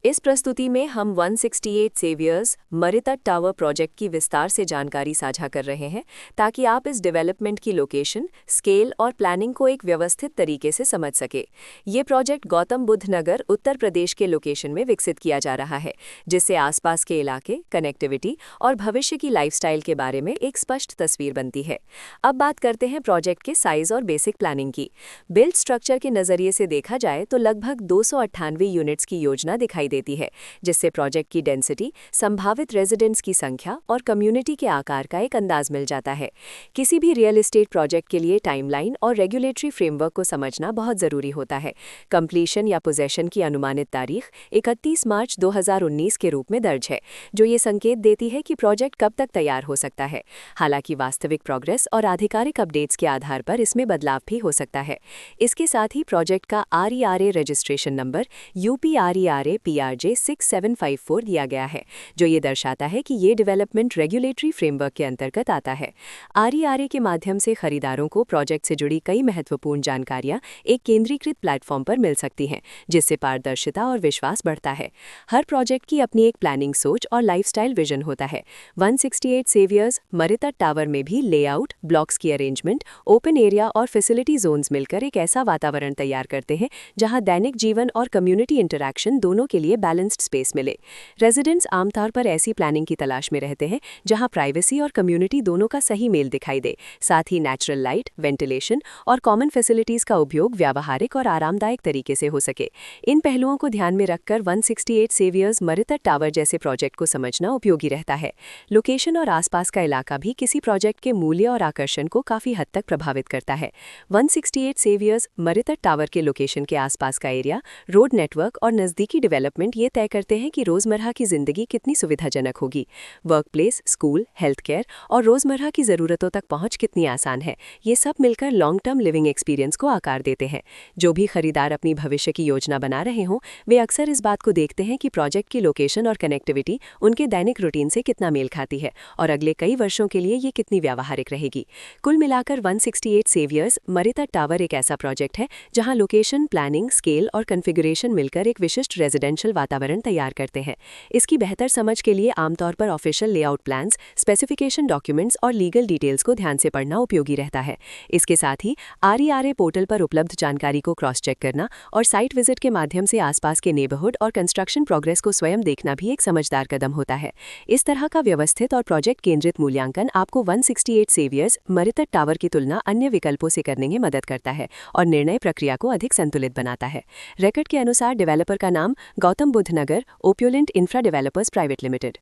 इस प्रस्तुति में हम 168 सेवियर्स मरितट टावर प्रोजेक्ट की विस्तार से जानकारी साझा कर रहे हैं ताकि आप इस डेवलपमेंट की लोकेशन, स्केल और प्लानिंग को एक व्यवस्थित तरीके से समझ सके। ये प्रोजेक्ट गौतम बुद्ध नगर, उत्तर प्रदेश के लोकेशन में विकसित किया जा रहा है, जिससे आसपास के इलाके, कनेक्टिविटी और भविष्य की लाइफस्टाइल के बारे में एक स्पष्ट तस्वीर बनती है। अब बात करते हैं प्रोजेक्ट के साइज और बेसिक प्लानिंग की। बिल्ड स्ट्रक्चर के नज़रिए से देखा जाए तो लगभग 298 यूनिट्स की योजना दिखाई देती है, जिससे प्रोजेक्ट की डेंसिटी, संभावित रेजिडेंट्स की संख्या और कम्युनिटी के आकार का एक अंदाज मिल जाता है। किसी भी रियल एस्टेट प्रोजेक्ट के लिए टाइमलाइन और रेगुलेटरी फ्रेमवर्क को समझना बहुत ज़रूरी होता है। कंप्लीशन या पोजेशन की अनुमानित तारीख 31 मार्च 2019 के रूप में दर्ज है, जो ये संकेत देती है कि प्रोजेक्ट कब तक तैयार हो सकता है। हालांकि वास्तविक प्रोग्रेस और आधिकारिक अपडेट्स के आधार पर इसमें बदलाव भी हो सकता है। इसके साथ ही प्रोजेक्ट का RERA registration number UPRERA PRJ 6754 दिया गया है, जो ये दर्शाता है कि ये डेवलपमेंट रेगुलेटरी फ्रेमवर्क के अंतर्गत आता है। RERA के माध्यम से खरीदारों को प्रोजेक्ट से जुड़ी कई महत्वपूर्ण जानकारियां एक केंद्रीकृत प्लेटफॉर्म पर मिल सकती हैं, जिससे पारदर्शिता और विश्वास बढ़ता है। हर प्रोजेक्ट की अपनी एक प्लानिंग सोच और लाइफस्टाइल विजन होता है। 168 सेवियर्स मरितट टावर में भी लेआउट, ब्लॉक्स की अरेंजमेंट, ओपन एरिया और फैसिलिटी जोन्स मिलकर एक ऐसा वातावरण तैयार करते हैं जहां दैनिक जीवन और कम्युनिटी इंटरैक्शन दोनों के लिए बैलेंस्ड स्पेस मिले। रेजिडेंट्स आमतौर पर ऐसी प्लानिंग की तलाश में रहते हैं जहां प्राइवेसी और कम्युनिटी दोनों का सही मेल दिखाई दे। साथ ही नेचुरल लाइट, वेंटिलेशन और कॉमन फैसिलिटीज का उपयोग व्यावहारिक और आरामदायक तरीके से हो सके। इन पहलुओं को ध्यान में रखकर 168 सेवियर्स मरितट टावर जैसे प्रोजेक्ट को समझना उपयोगी रहता है। लोकेशन और आसपास का इलाका भी किसी प्रोजेक्ट के मूल्य और आकर्षण को काफी हद तक प्रभावित करता है। 168 सेवियर्स मरितट टावर के लोकेशन के आसपास का एरिया, रोड नेटवर्क और नज़दीकी डेवलपमेंट ये तय करते हैं कि रोज़मर्रा की ज़िंदगी कितनी सुविधाजनक होगी। वर्कप्लेस, स्कूल, हेल्थ केयर और रोज़मर्रा की ज़रूरतों तक पहुंच कितनी आसान है, ये सब मिलकर लॉन्ग टर्म लिविंग एक्सपीरियंस को आकार देते हैं। जो भी खरीदार अपनी भविष्य की योजना बना रहे हों, वे अक्सर इस बात को देखते हैं कि प्रोजेक्ट की लोकेशन और कनेक्टिविटी उनके दैनिक रूटीन से कितना मेल खाती है और अगले कई वर्षों के लिए ये कितनी व्यावहारिक रहेगी। कुल मिलाकर 168 सेवियर्स मरितट टावर एक ऐसा प्रोजेक्ट है जहां लोकेशन, प्लानिंग, स्केल और कॉन्फ़िगरेशन मिलकर एक विशिष्ट रेजिडेंशियल वातावरण तैयार करते हैं। इसकी बेहतर समझ के लिए आमतौर पर official layout plans, specification documents और लीगल डिटेल्स को ध्यान से पढ़ना उपयोगी रहता है। इसके साथ ही RERA पोर्टल पर उपलब्ध जानकारी को क्रॉस चेक करना और साइट विजिट के माध्यम से आसपास के नेबरहुड और कंस्ट्रक्शन प्रोग्रेस को स्वयं देखना भी एक समझदार कदम होता है। इस तरह का व्यवस्थित और प्रोजेक्ट केंद्रित मूल्यांकन आपको 168 सेवियर्स मरितट टावर की तुलना अन्य विकल्पों से करने में मदद करता है और निर्णय प्रक्रिया को अधिक संतुलित बनाता है। रिकॉर्ड के अनुसार डेवलपर का नाम गौतम बुद्ध नगर ओप्युलेंट इंफ्रा डेवलपर्स प्राइवेट लिमिटेड।